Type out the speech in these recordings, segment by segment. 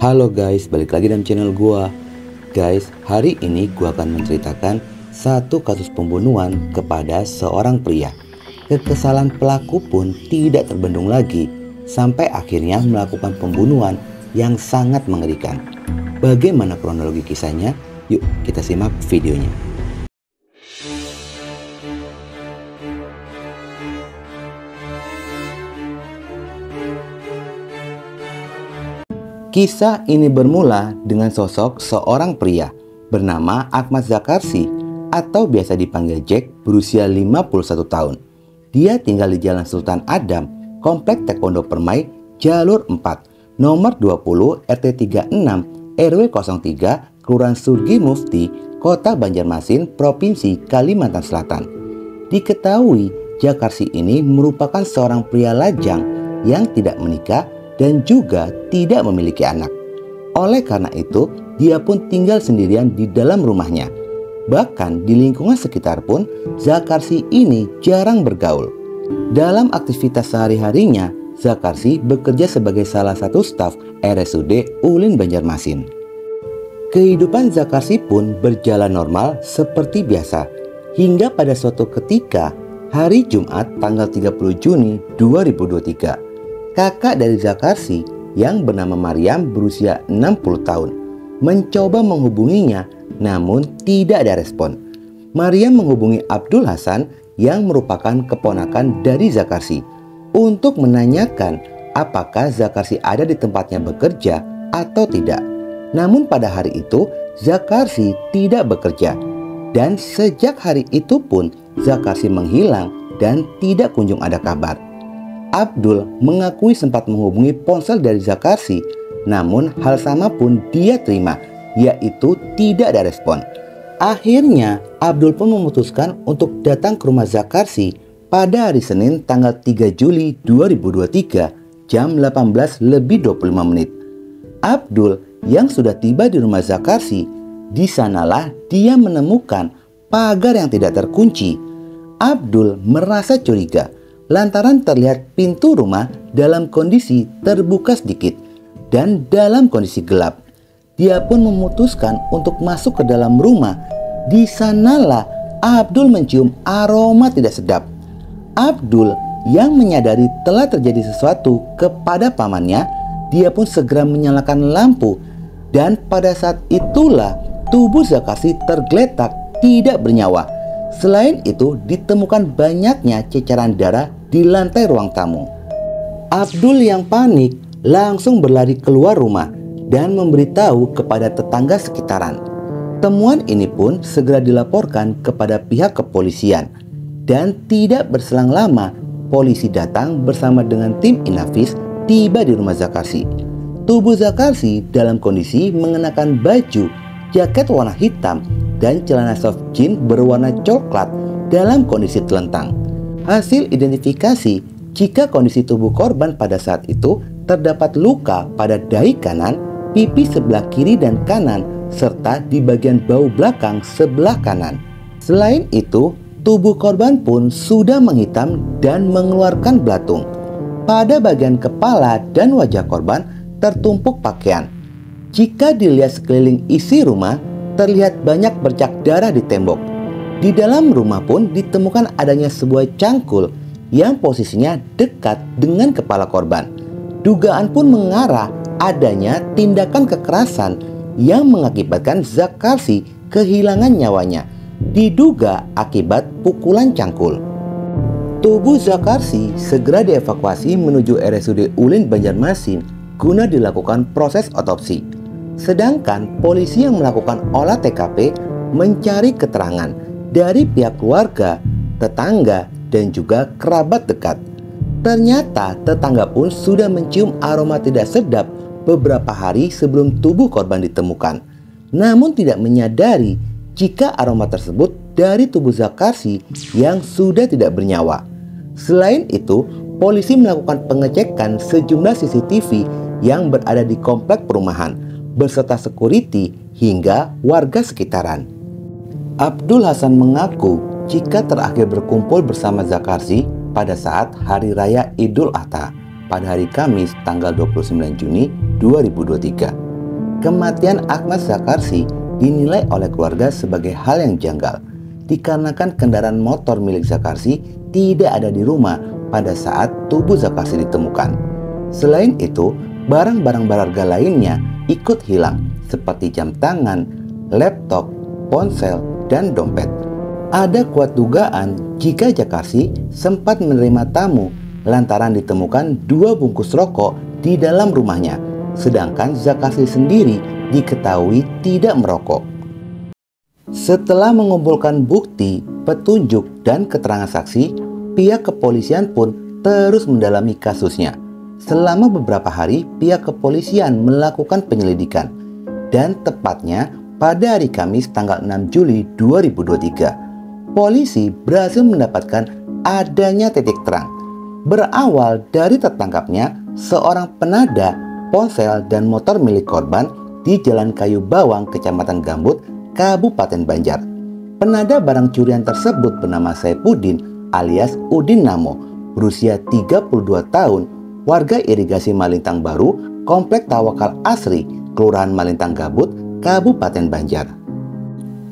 Halo guys, balik lagi dalam channel gua. Guys, hari ini gua akan menceritakan satu kasus pembunuhan kepada seorang pria. Kekesalan pelaku pun tidak terbendung lagi sampai akhirnya melakukan pembunuhan yang sangat mengerikan. Bagaimana kronologi kisahnya? Yuk kita simak videonya. Kisah ini bermula dengan sosok seorang pria bernama Ahmad Zakarsi atau biasa dipanggil Jack, berusia 51 tahun. Dia tinggal di Jalan Sultan Adam, Komplek Taekwondo Permai, Jalur 4, nomor 20 RT 36 RW 03, Kelurahan Surgi Mufti, Kota Banjarmasin, Provinsi Kalimantan Selatan. Diketahui Zakarsi ini merupakan seorang pria lajang yang tidak menikah dan juga tidak memiliki anak. Oleh karena itu, dia pun tinggal sendirian di dalam rumahnya. Bahkan di lingkungan sekitar pun, Zakarsi ini jarang bergaul. Dalam aktivitas sehari-harinya, Zakarsi bekerja sebagai salah satu staf RSUD Ulin Banjarmasin. Kehidupan Zakarsi pun berjalan normal seperti biasa, hingga pada suatu ketika, hari Jumat tanggal 30 Juni 2023, kakak dari Zakarsi yang bernama Mariam berusia 60 tahun mencoba menghubunginya, namun tidak ada respon. Mariam menghubungi Abdul Hasan yang merupakan keponakan dari Zakarsi untuk menanyakan apakah Zakarsi ada di tempatnya bekerja atau tidak. Namun pada hari itu Zakarsi tidak bekerja, dan sejak hari itu pun Zakarsi menghilang dan tidak kunjung ada kabar. Abdul mengakui sempat menghubungi ponsel dari Zakarsi, namun hal sama pun dia terima, yaitu tidak ada respon. Akhirnya Abdul pun memutuskan untuk datang ke rumah Zakarsi pada hari Senin tanggal 3 Juli 2023 jam 18:25. Abdul yang sudah tiba di rumah Zakarsi, di sanalah dia menemukan pagar yang tidak terkunci. Abdul merasa curiga lantaran terlihat pintu rumah dalam kondisi terbuka sedikit dan dalam kondisi gelap. Dia pun memutuskan untuk masuk ke dalam rumah. Di sanalah Abdul mencium aroma tidak sedap. Abdul yang menyadari telah terjadi sesuatu kepada pamannya, dia pun segera menyalakan lampu, dan pada saat itulah tubuh Zakarsi tergeletak tidak bernyawa. Selain itu, ditemukan banyaknya ceceran darah di lantai ruang tamu. Abdul yang panik langsung berlari keluar rumah dan memberitahu kepada tetangga sekitaran. Temuan ini pun segera dilaporkan kepada pihak kepolisian, dan tidak berselang lama polisi datang bersama dengan tim Inafis tiba di rumah Zakarsi. Tubuh Zakarsi dalam kondisi mengenakan baju, jaket warna hitam, dan celana soft jeans berwarna coklat dalam kondisi telentang. Hasil identifikasi jika kondisi tubuh korban pada saat itu terdapat luka pada dahi kanan, pipi sebelah kiri dan kanan, serta di bagian bahu belakang sebelah kanan. Selain itu, tubuh korban pun sudah menghitam dan mengeluarkan belatung. Pada bagian kepala dan wajah korban tertumpuk pakaian. Jika dilihat sekeliling isi rumah, terlihat banyak bercak darah di tembok. Di dalam rumah pun ditemukan adanya sebuah cangkul yang posisinya dekat dengan kepala korban. Dugaan pun mengarah adanya tindakan kekerasan yang mengakibatkan Zakarsi kehilangan nyawanya, diduga akibat pukulan cangkul. Tubuh Zakarsi segera dievakuasi menuju RSUD Ulin Banjarmasin guna dilakukan proses otopsi. Sedangkan polisi yang melakukan olah TKP mencari keterangan dari pihak keluarga, tetangga, dan juga kerabat dekat. Ternyata tetangga pun sudah mencium aroma tidak sedap beberapa hari sebelum tubuh korban ditemukan, namun tidak menyadari jika aroma tersebut dari tubuh Zakarsi yang sudah tidak bernyawa. Selain itu, polisi melakukan pengecekan sejumlah CCTV yang berada di komplek perumahan beserta security hingga warga sekitaran. Abdul Hasan mengaku jika terakhir berkumpul bersama Zakarsi pada saat Hari Raya Idul Adha pada hari Kamis tanggal 29 Juni 2023. kematian Ahmad Zakarsi dinilai oleh keluarga sebagai hal yang janggal, dikarenakan kendaraan motor milik Zakarsi tidak ada di rumah pada saat tubuh Zakarsi ditemukan. Selain itu, barang-barang berharga lainnya ikut hilang seperti jam tangan, laptop, ponsel, dan dompet. Ada kuat dugaan jika Zakarsi sempat menerima tamu lantaran ditemukan 2 bungkus rokok di dalam rumahnya, sedangkan Zakarsi sendiri diketahui tidak merokok. Setelah mengumpulkan bukti, petunjuk, dan keterangan saksi, pihak kepolisian pun terus mendalami kasusnya. Selama beberapa hari, pihak kepolisian melakukan penyelidikan, dan tepatnya pada hari Kamis tanggal 6 Juli 2023, polisi berhasil mendapatkan adanya titik terang. Berawal dari tertangkapnya seorang penada ponsel dan motor milik korban di Jalan Kayu Bawang, Kecamatan Gambut, Kabupaten Banjar. Penada barang curian tersebut bernama Saifuddin alias Udin Namo, berusia 32 tahun, warga irigasi Malintang Baru, Komplek Tawakal Asri, Kelurahan Malintang Gambut, Kabupaten Banjar.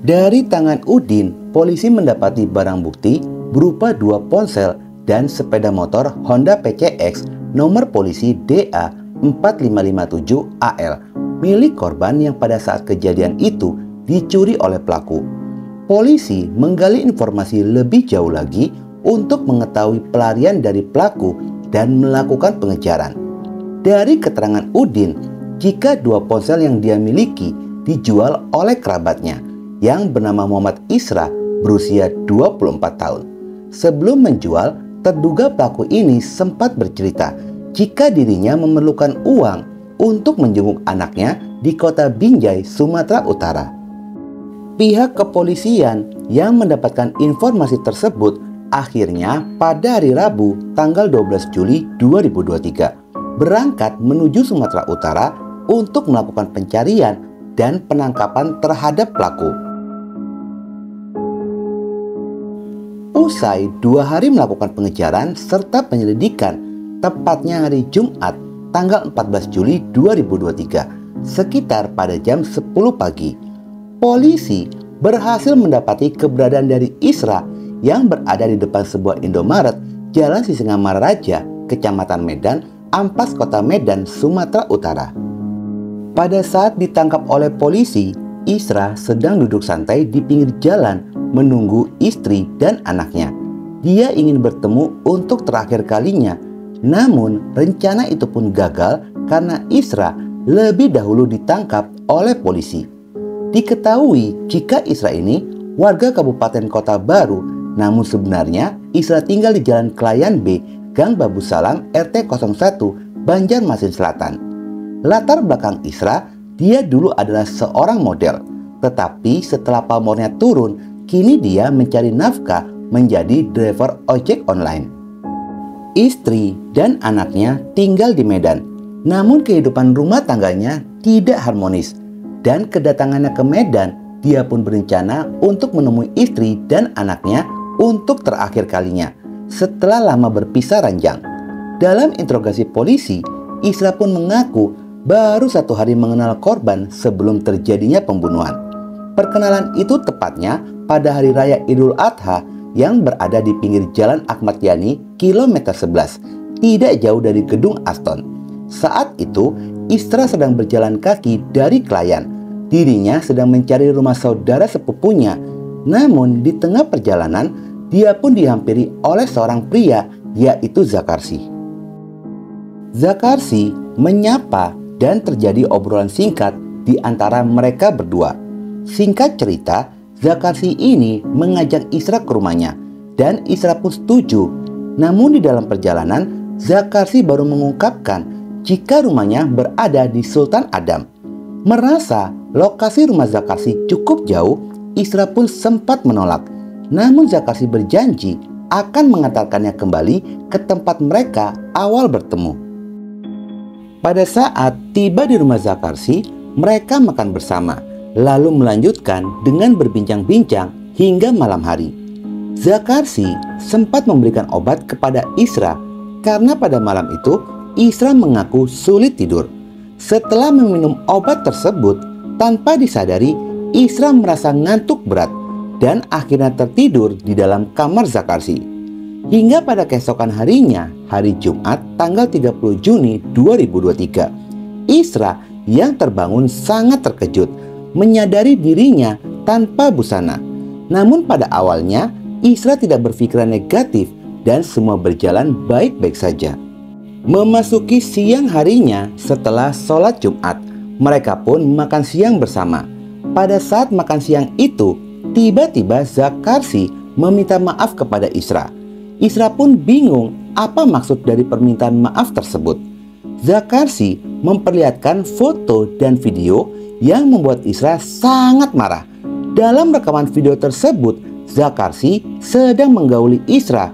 Dari tangan Udin, polisi mendapati barang bukti berupa 2 ponsel dan sepeda motor Honda PCX nomor polisi DA 4557AL milik korban yang pada saat kejadian itu dicuri oleh pelaku. Polisi menggali informasi lebih jauh lagi untuk mengetahui pelarian dari pelaku dan melakukan pengejaran. Dari keterangan Udin, jika 2 ponsel yang dia miliki dijual oleh kerabatnya yang bernama Muhammad Isra berusia 24 tahun. Sebelum menjual, terduga pelaku ini sempat bercerita jika dirinya memerlukan uang untuk menjenguk anaknya di kota Binjai, Sumatera Utara. Pihak kepolisian yang mendapatkan informasi tersebut akhirnya pada hari Rabu tanggal 12 Juli 2023 berangkat menuju Sumatera Utara untuk melakukan pencarian dan penangkapan terhadap pelaku. Usai 2 hari melakukan pengejaran serta penyelidikan, tepatnya hari Jumat tanggal 14 Juli 2023 sekitar pada jam 10 pagi, polisi berhasil mendapati keberadaan dari Isra yang berada di depan sebuah Indomaret Jalan Sisingamaraja, Kecamatan Medan, Ampas, Kota Medan, Sumatera Utara. Pada saat ditangkap oleh polisi, Isra sedang duduk santai di pinggir jalan menunggu istri dan anaknya. Dia ingin bertemu untuk terakhir kalinya, namun rencana itu pun gagal karena Isra lebih dahulu ditangkap oleh polisi. Diketahui jika Isra ini warga Kabupaten Kota Baru, namun sebenarnya Isra tinggal di Jalan Kelayan B, Gang Babu Salam, RT 01, Banjarmasin Selatan. Latar belakang Isra, dia dulu adalah seorang model, tetapi setelah pamornya turun, kini dia mencari nafkah menjadi driver ojek online. Istri dan anaknya tinggal di Medan, namun kehidupan rumah tangganya tidak harmonis. Dan kedatangannya ke Medan, dia pun berencana untuk menemui istri dan anaknya untuk terakhir kalinya setelah lama berpisah ranjang. Dalam interogasi polisi, Isra pun mengaku baru 1 hari mengenal korban sebelum terjadinya pembunuhan. Perkenalan itu tepatnya pada hari raya Idul Adha yang berada di pinggir Jalan Ahmad Yani, kilometer 11, tidak jauh dari gedung Aston. Saat itu, Isra sedang berjalan kaki dari Klayan. Dirinya sedang mencari rumah saudara sepupunya. Namun di tengah perjalanan, dia pun dihampiri oleh seorang pria, yaitu Zakarsi. Zakarsi menyapa dan terjadi obrolan singkat di antara mereka berdua. Singkat cerita, Zakarsi ini mengajak Isra ke rumahnya dan Isra pun setuju. Namun di dalam perjalanan, Zakarsi baru mengungkapkan jika rumahnya berada di Sultan Adam. Merasa lokasi rumah Zakarsi cukup jauh, Isra pun sempat menolak. Namun Zakarsi berjanji akan mengantarkannya kembali ke tempat mereka awal bertemu. Pada saat tiba di rumah Zakarsi, mereka makan bersama, lalu melanjutkan dengan berbincang-bincang hingga malam hari. Zakarsi sempat memberikan obat kepada Isra karena pada malam itu Isra mengaku sulit tidur. Setelah meminum obat tersebut, tanpa disadari, Isra merasa ngantuk berat dan akhirnya tertidur di dalam kamar Zakarsi. Hingga pada keesokan harinya, hari Jumat tanggal 30 Juni 2023, Isra yang terbangun sangat terkejut, menyadari dirinya tanpa busana. Namun pada awalnya, Isra tidak berpikiran negatif dan semua berjalan baik-baik saja. Memasuki siang harinya setelah sholat Jumat, mereka pun makan siang bersama. Pada saat makan siang itu, tiba-tiba Zakarsi meminta maaf kepada Isra. Isra pun bingung apa maksud dari permintaan maaf tersebut. Zakarsi memperlihatkan foto dan video yang membuat Isra sangat marah. Dalam rekaman video tersebut, Zakarsi sedang menggauli Isra.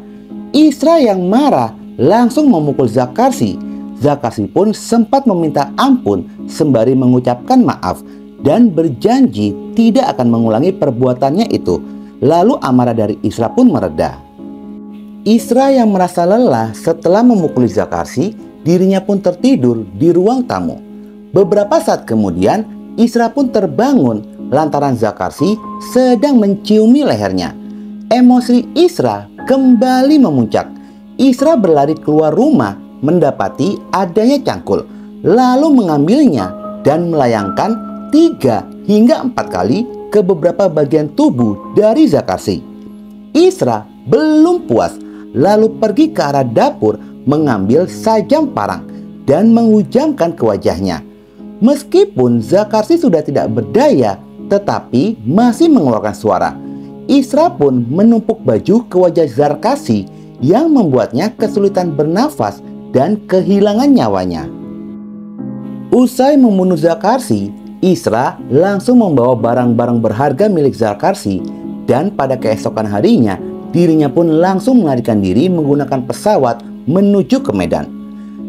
Isra yang marah langsung memukul Zakarsi. Zakarsi pun sempat meminta ampun sembari mengucapkan maaf dan berjanji tidak akan mengulangi perbuatannya itu. Lalu amarah dari Isra pun mereda. Isra yang merasa lelah setelah memukuli Zakarsi, dirinya pun tertidur di ruang tamu. Beberapa saat kemudian, Isra pun terbangun lantaran Zakarsi sedang menciumi lehernya. Emosi Isra kembali memuncak. Isra berlari keluar rumah mendapati adanya cangkul, lalu mengambilnya dan melayangkan 3 hingga 4 kali ke beberapa bagian tubuh dari Zakarsi. Isra belum puas, lalu pergi ke arah dapur mengambil sajam parang dan menghujamkan ke wajahnya. Meskipun Zakarsi sudah tidak berdaya, tetapi masih mengeluarkan suara. Isra pun menumpuk baju ke wajah Zakarsi yang membuatnya kesulitan bernafas dan kehilangan nyawanya. Usai membunuh Zakarsi, Isra langsung membawa barang-barang berharga milik Zakarsi dan pada keesokan harinya dirinya pun langsung melarikan diri menggunakan pesawat menuju ke Medan.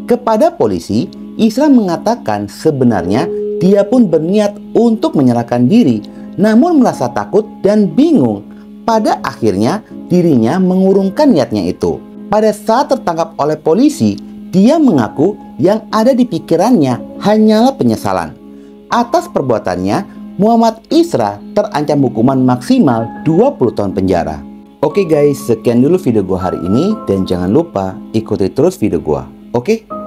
Kepada polisi, Isra mengatakan sebenarnya dia pun berniat untuk menyerahkan diri, namun merasa takut dan bingung. Pada akhirnya dirinya mengurungkan niatnya itu. Pada saat tertangkap oleh polisi, dia mengaku yang ada di pikirannya hanyalah penyesalan. Atas perbuatannya, Muhammad Isra terancam hukuman maksimal 20 tahun penjara. Oke guys, sekian dulu video gua hari ini dan jangan lupa ikuti terus video gua. Oke?